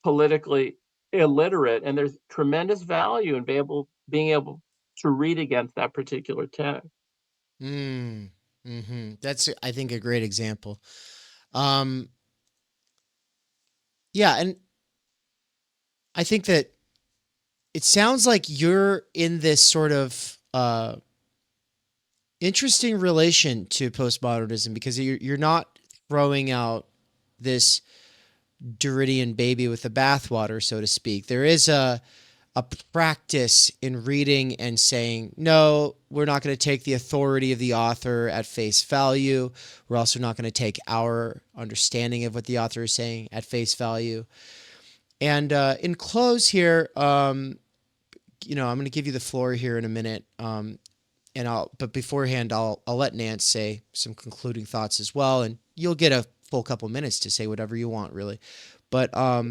politically illiterate, and there's tremendous value in being able to read against that particular text. That's, I think, a great example. Yeah, and I think that it sounds like you're in this sort of interesting relation to postmodernism, because you're not throwing out this Derridian baby with the bathwater, so to speak. There is a practice in reading and saying, no, we're not going to take the authority of the author at face value. We're also not going to take our understanding of what the author is saying at face value. And in close here, I'm going to give you the floor here in a minute. But beforehand, I'll let Nance say some concluding thoughts as well, and you'll get a full couple minutes to say whatever you want, really. But I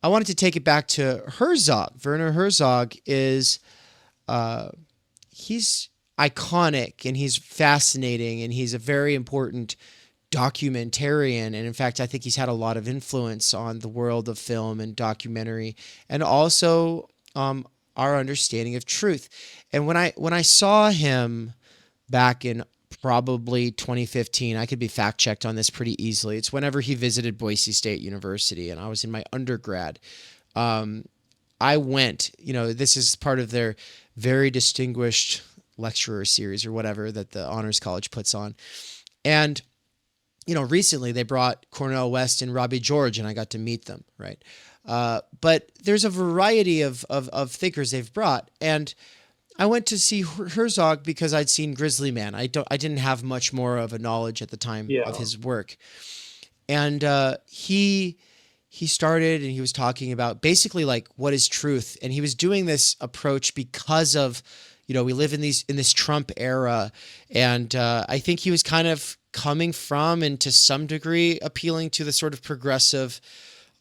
wanted to take it back to Herzog. Werner Herzog is he's iconic, and he's fascinating, and he's a very important documentarian. And in fact, I think he's had a lot of influence on the world of film and documentary, and also our understanding of truth. And when I saw him back in probably 2015, I could be fact checked on this pretty easily. It's whenever he visited Boise State University, and I was in my undergrad. I went, this is part of their very distinguished lecturer series or whatever that the Honors College puts on. And, recently they brought Cornel West and Robbie George, and I got to meet them, right? But there's a variety of thinkers they've brought. And I went to see Herzog because I'd seen Grizzly Man. I didn't have much more of a knowledge at the time of his work. And he started, and he was talking about basically like what is truth. And he was doing this approach because of, we live in this Trump era. And I think he was kind of coming from, and to some degree appealing to, the sort of progressive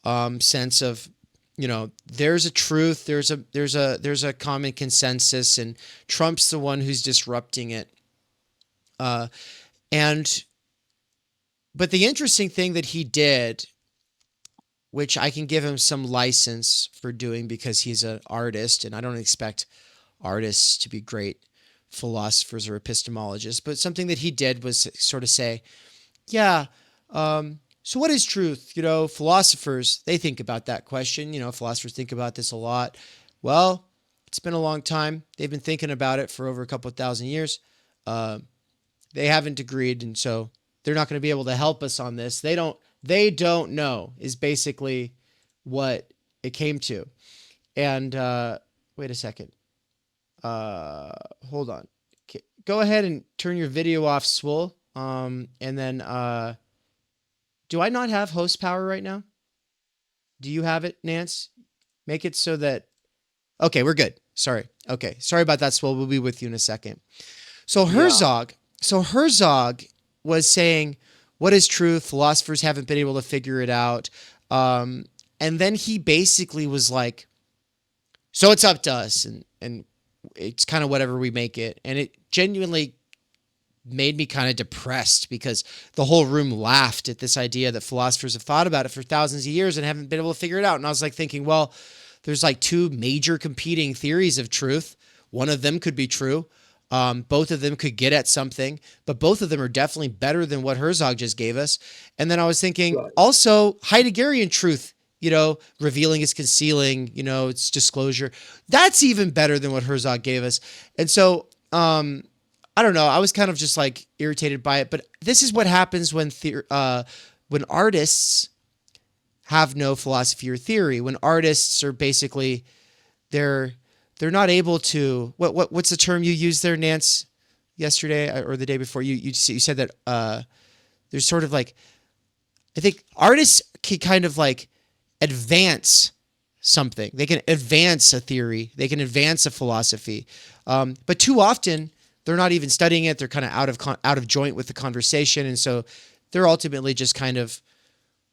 sense of, there's a truth, there's a common consensus, and Trump's the one who's disrupting it. But the interesting thing that he did, which I can give him some license for doing because he's an artist, and I don't expect artists to be great philosophers or epistemologists, but something that he did was sort of say, so what is truth? Philosophers, they think about that question. Philosophers think about this a lot. Well, It's been a long time. They've been thinking about it for over a couple of thousand years. They haven't agreed, and so they're not going to be able to help us on this. They don't know is basically what it came to. And wait a second. Hold on. Go ahead and turn your video off, Swole. And then do I not have host power right now? Do you have it, Nance? Make it so that... Okay, we're good. Sorry. Okay, sorry about that, Swole. We'll be with you in a second. So Herzog was saying, what is truth? Philosophers haven't been able to figure it out. And then he basically was like, so it's up to us, and it's kind of whatever we make it. And it genuinely made me kind of depressed because the whole room laughed at this idea that philosophers have thought about it for thousands of years and haven't been able to figure it out. And I was like thinking, well, there's like two major competing theories of truth. One of them could be true. Both of them could get at something, but both of them are definitely better than what Herzog just gave us. And then I was thinking also Heideggerian truth, revealing is concealing, it's disclosure. That's even better than what Herzog gave us. And so, I don't know. I was kind of just like irritated by it, but this is what happens when artists have no philosophy or theory. When artists are basically, they're not able to, what's the term you used there, Nance, yesterday or the day before? You said that there's sort of like, I think artists can kind of like advance something. They can advance a theory. They can advance a philosophy. But too often they're not even studying it. They're kind of out of joint with the conversation. And so they're ultimately just kind of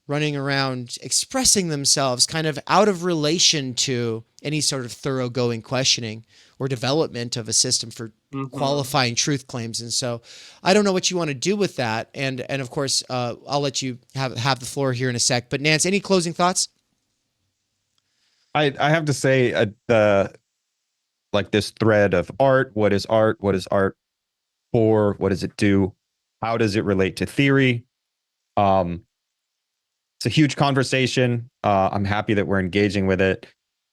running around expressing themselves kind of out of relation to any sort of thoroughgoing questioning or development of a system for qualifying truth claims. And so I don't know what you want to do with that. And of course, I'll let you have the floor here in a sec. But Nance, any closing thoughts? I have to say like this thread of art. What is art? What is art for? What does it do? How does it relate to theory? It's a huge conversation. I'm happy that we're engaging with it.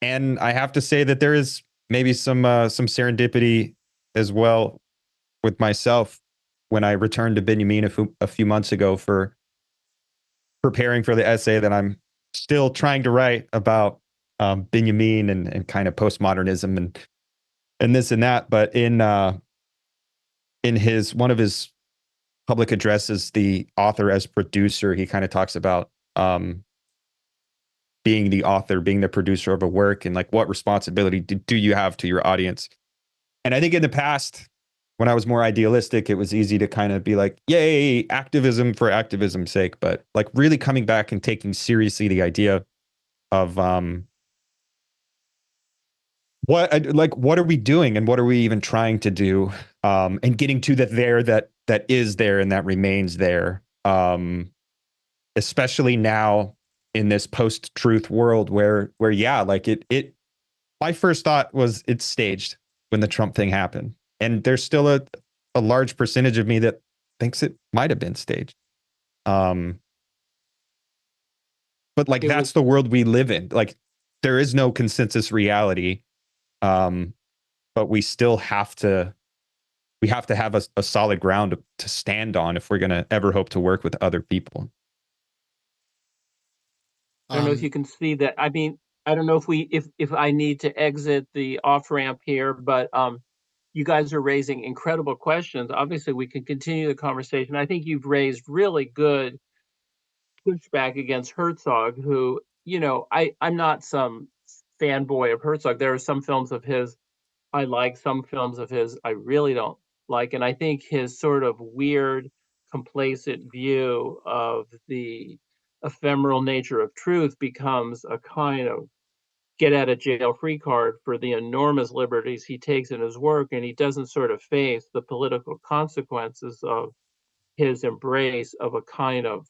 And I have to say that there is maybe some serendipity as well with myself when I returned to Benjamin a few months ago for preparing for the essay that I'm still trying to write about Benjamin and kind of postmodernism and this and that. But in one of his public addresses, the author as producer, he kind of talks about being the author, being the producer of a work, and like what responsibility do you have to your audience. And I think in the past, when I was more idealistic, it was easy to kind of be like, yay, activism for activism's sake. But like really coming back and taking seriously the idea of what are we doing and what are we even trying to do, and getting to that is there and that remains there, especially now in this post-truth world where yeah, like it my first thought was it's staged when the Trump thing happened, and there's still a large percentage of me that thinks it might have been staged, but like that's the world we live in. Like there is no consensus reality, but we still have to have a solid ground to stand on if we're going to ever hope to work with other people. I don't know if you can see that. I mean, I don't know if I need to exit the off ramp here, but you guys are raising incredible questions. Obviously, we can continue the conversation. I think you've raised really good pushback against Herzog, who, I'm not some fanboy of Herzog. There are some films of his I like, some films of his I really don't like. And I think his sort of weird, complacent view of the ephemeral nature of truth becomes a kind of get out of jail free card for the enormous liberties he takes in his work, and he doesn't sort of face the political consequences of his embrace of a kind of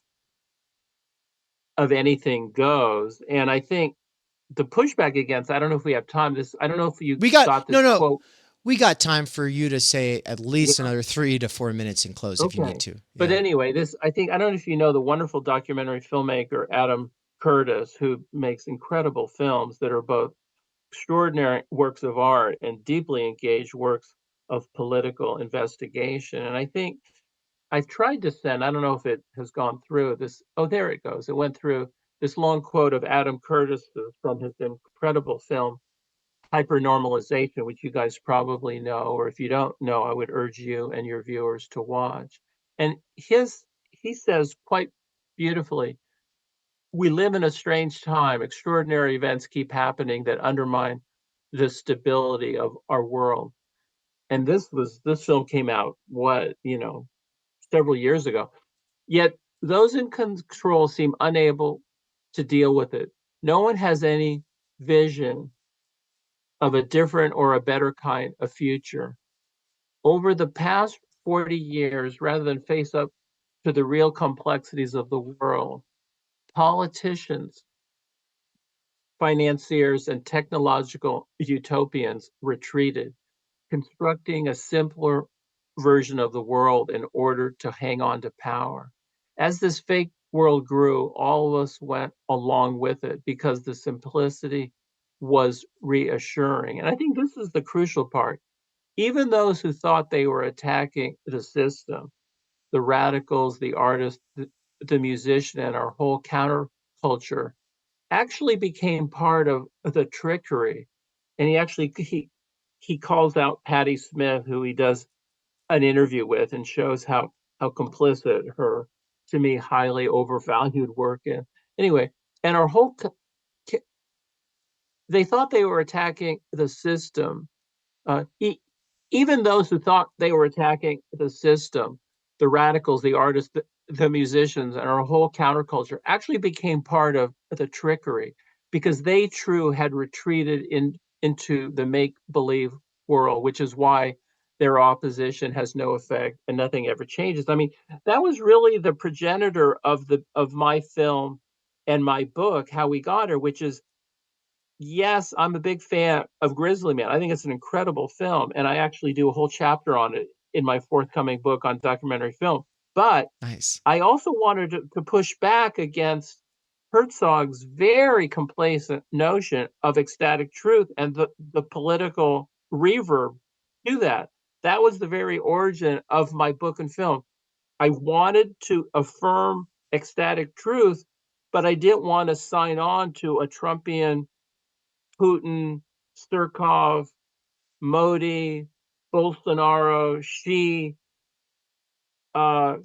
anything goes. And I think the pushback against, I don't know if we have time. I don't know if you got this quote. We got time for you to say at least another 3 to 4 minutes in close if you need to. Yeah. But anyway, I don't know if you know the wonderful documentary filmmaker Adam Curtis, who makes incredible films that are both extraordinary works of art and deeply engaged works of political investigation. And I think I tried to send, I don't know if it has gone through this. Oh, there it goes. It went through this long quote of Adam Curtis from his incredible film, Hypernormalization, which you guys probably know, or if you don't know, I would urge you and your viewers to watch. And he says quite beautifully, we live in a strange time. Extraordinary events keep happening that undermine the stability of our world. And this film came out, several years ago. Yet those in control seem unable to deal with it. No one has any vision of a different or a better kind of future. Over the past 40 years, rather than face up to the real complexities of the world, politicians, financiers, and technological utopians retreated, constructing a simpler version of the world in order to hang on to power. As this fake world grew, all of us went along with it because the simplicity was reassuring. And I think this is the crucial part. Even those who thought they were attacking the system, the radicals, the artist, the musician, and our whole counterculture, actually became part of the trickery. And he calls out Patti Smith, who he does an interview with, and shows how complicit her, to me, highly overvalued work is. Anyway, and our whole they thought they were attacking the system. Even those who thought they were attacking the system, the radicals, the artists, the musicians, and our whole counterculture actually became part of the trickery because they too had retreated into the make-believe world, which is why their opposition has no effect and nothing ever changes. I mean, that was really the progenitor of my film and my book, How We Got Here, which is, yes, I'm a big fan of Grizzly Man. I think it's an incredible film, and I actually do a whole chapter on it in my forthcoming book on documentary film. But Nice. I also wanted to push back against Herzog's very complacent notion of ecstatic truth and the political reverb to that. That was the very origin of my book and film. I wanted to affirm ecstatic truth, but I didn't want to sign on to a Trumpian Putin, Surkov, Modi, Bolsonaro, Xi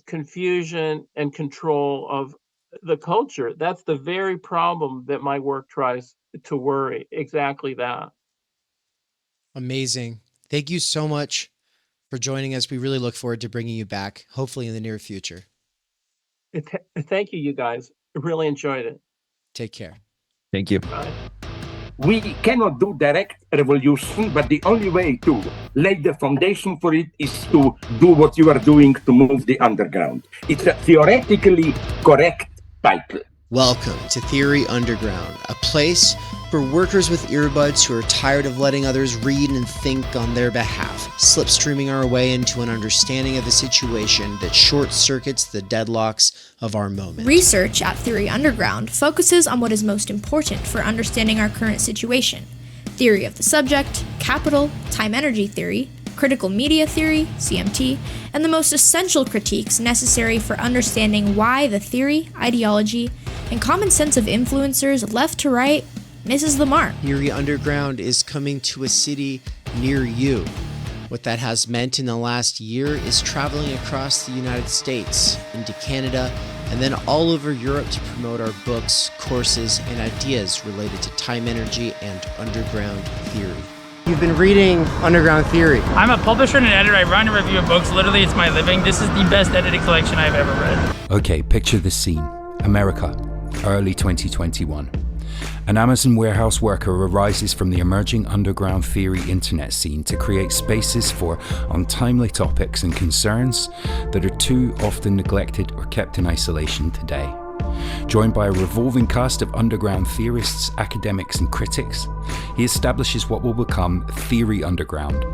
confusion and control of the culture. That's the very problem that my work tries to worry. Exactly that. Amazing. Thank you so much for joining us. We really look forward to bringing you back, hopefully in the near future. Thank you, you guys. I really enjoyed it. Take care. Thank you. Bye. We cannot do direct revolution, but the only way to lay the foundation for it is to do what you are doing to move the underground. It's a theoretically correct title. Welcome to Theory Underground, a place for workers with earbuds who are tired of letting others read and think on their behalf, slipstreaming our way into an understanding of the situation that short-circuits the deadlocks of our moment. Research at Theory Underground focuses on what is most important for understanding our current situation: theory of the subject, capital, time-energy theory, critical media theory, CMT, and the most essential critiques necessary for understanding why the theory, ideology, and common sense of influencers left to right misses the mark. Theory Underground is coming to a city near you. What that has meant in the last year is traveling across the United States, into Canada, and then all over Europe to promote our books, courses, and ideas related to time energy and underground theory. You've been reading Underground Theory. I'm a publisher and an editor. I run a review of books. Literally, it's my living. This is the best edited collection I've ever read. Okay, picture this scene. America, early 2021. An Amazon warehouse worker arises from the emerging underground theory internet scene to create spaces for untimely topics and concerns that are too often neglected or kept in isolation today. Joined by a revolving cast of underground theorists, academics, and critics, he establishes what will become Theory Underground,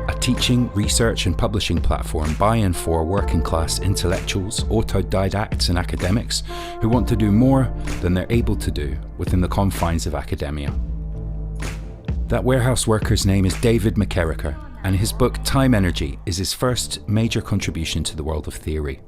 a teaching, research, and publishing platform by and for working-class intellectuals, autodidacts, and academics who want to do more than they're able to do within the confines of academia. That warehouse worker's name is David McKerracher, and his book Timenergy is his first major contribution to the world of theory.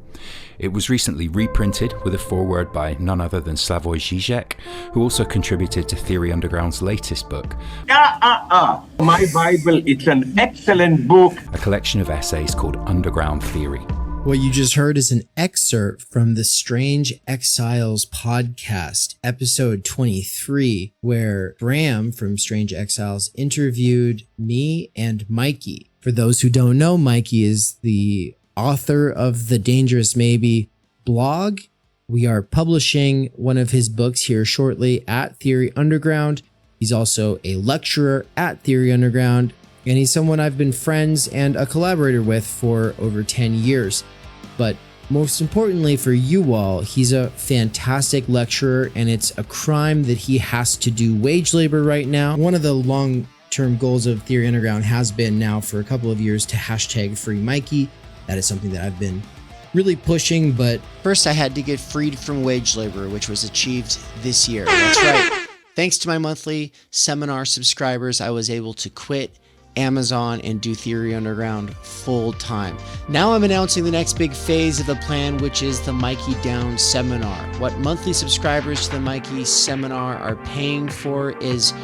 It was recently reprinted with a foreword by none other than Slavoj Žižek, who also contributed to Theory Underground's latest book. My Bible, it's an excellent book. A collection of essays called Underground Theory. What you just heard is an excerpt from the Strange Exiles podcast, episode 23, where Bram from Strange Exiles interviewed me and Mikey. For those who don't know, Mikey is the author of the Dangerous Maybe blog. We are publishing one of his books here shortly at Theory Underground. He's also a lecturer at Theory Underground, and he's someone I've been friends and a collaborator with for over 10 years. But most importantly for you all, he's a fantastic lecturer, and it's a crime that he has to do wage labor right now. One of the long-term goals of Theory Underground has been now for a couple of years to hashtag free Mikey. That is something that I've been really pushing, but first I had to get freed from wage labor, which was achieved this year. That's right. Thanks to my monthly seminar subscribers, I was able to quit Amazon and do Theory Underground full time. Now I'm announcing the next big phase of the plan, which is the Mikey Down seminar. What monthly subscribers to the Mikey seminar are paying for is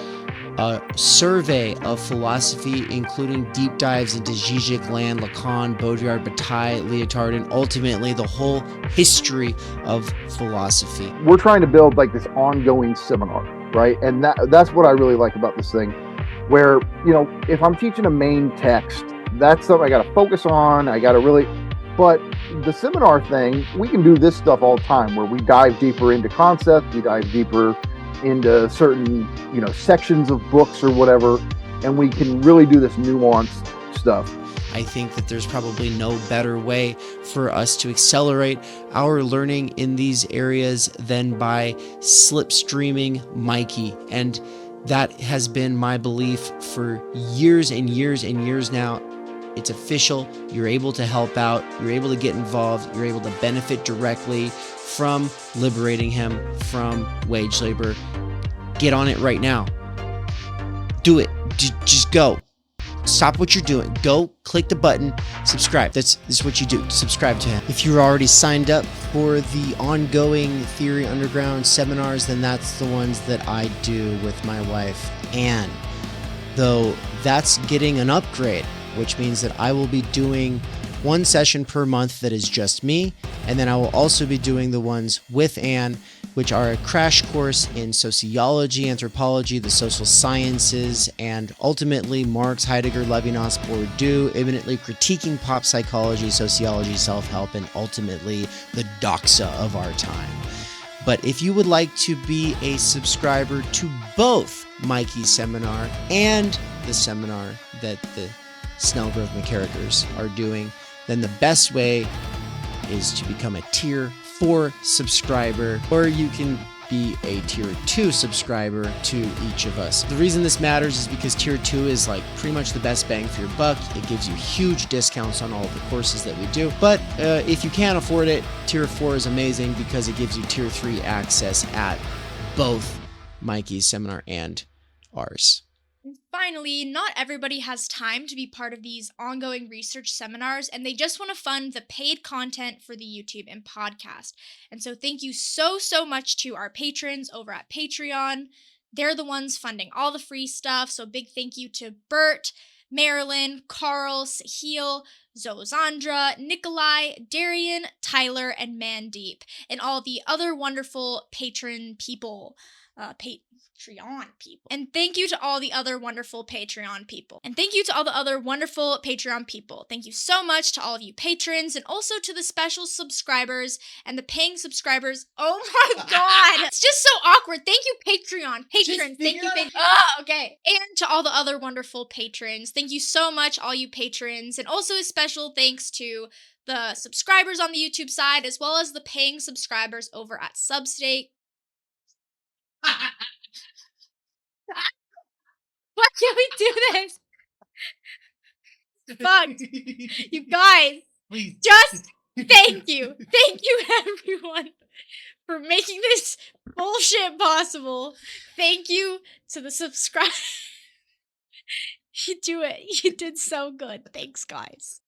a survey of philosophy, including deep dives into Žižek, Lacan, Baudrillard, Bataille, Lyotard, and ultimately the whole history of philosophy. We're trying to build like this ongoing seminar, right? And that's what I really like about this thing, where, you know, if I'm teaching a main text, that's something I got to focus on. I got to really, but the seminar thing, we can do this stuff all the time, where we dive deeper into concepts, we dive deeper into certain, you know, sections of books or whatever, and we can really do this nuanced stuff. I think that there's probably no better way for us to accelerate our learning in these areas than by slipstreaming Mikey. And that has been my belief for years and years and years now. It's official. You're able to help out. You're able to get involved. You're able to benefit directly from liberating him from wage labor. Get on it right now. Do it. Just go. Stop what you're doing. Go click the button, subscribe. This is what you do. Subscribe to him. If you're already signed up for the ongoing Theory Underground seminars, then that's the ones that I do with my wife, Anne. Though that's getting an upgrade, which means that I will be doing one session per month that is just me, and then I will also be doing the ones with Anne, which are a crash course in sociology, anthropology, the social sciences, and ultimately Marx, Heidegger, Levinas, Bourdieu, imminently critiquing pop psychology, sociology, self-help, and ultimately the doxa of our time. But if you would like to be a subscriber to both Mikey's seminar and the seminar that the Snellgrove McKerrachers are doing, then the best way is to become a Tier 4 subscriber, or you can be a Tier 2 subscriber to each of us. The reason this matters is because Tier 2 is like pretty much the best bang for your buck. It gives you huge discounts on all of the courses that we do. But if you can't afford it, Tier 4 is amazing because it gives you Tier 3 access at both Mikey's seminar and ours. Finally, not everybody has time to be part of these ongoing research seminars, and they just want to fund the paid content for the YouTube and podcast. And so thank you so much to our patrons over at Patreon. They're the ones funding all the free stuff, so big thank you to Bert, Marilyn, Carl, Sahil, Zozandra, Nikolai, Darian, Tyler, and Mandeep, and all the other wonderful Patreon people. And thank you to all the other wonderful Patreon people. Thank you so much to all of you patrons, and also to the special subscribers and the paying subscribers. Oh my god! It's just so awkward. Thank you, Patreon. Patrons. Thank you, okay. And to all the other wonderful patrons. Thank you so much, all you patrons. And also a special thanks to the subscribers on the YouTube side, as well as the paying subscribers over at Substack. Why can't we do this? Fuck. You guys. Please. Just thank you. Thank you, everyone, for making this bullshit possible. Thank you to the subscribers. You do it. You did so good. Thanks, guys.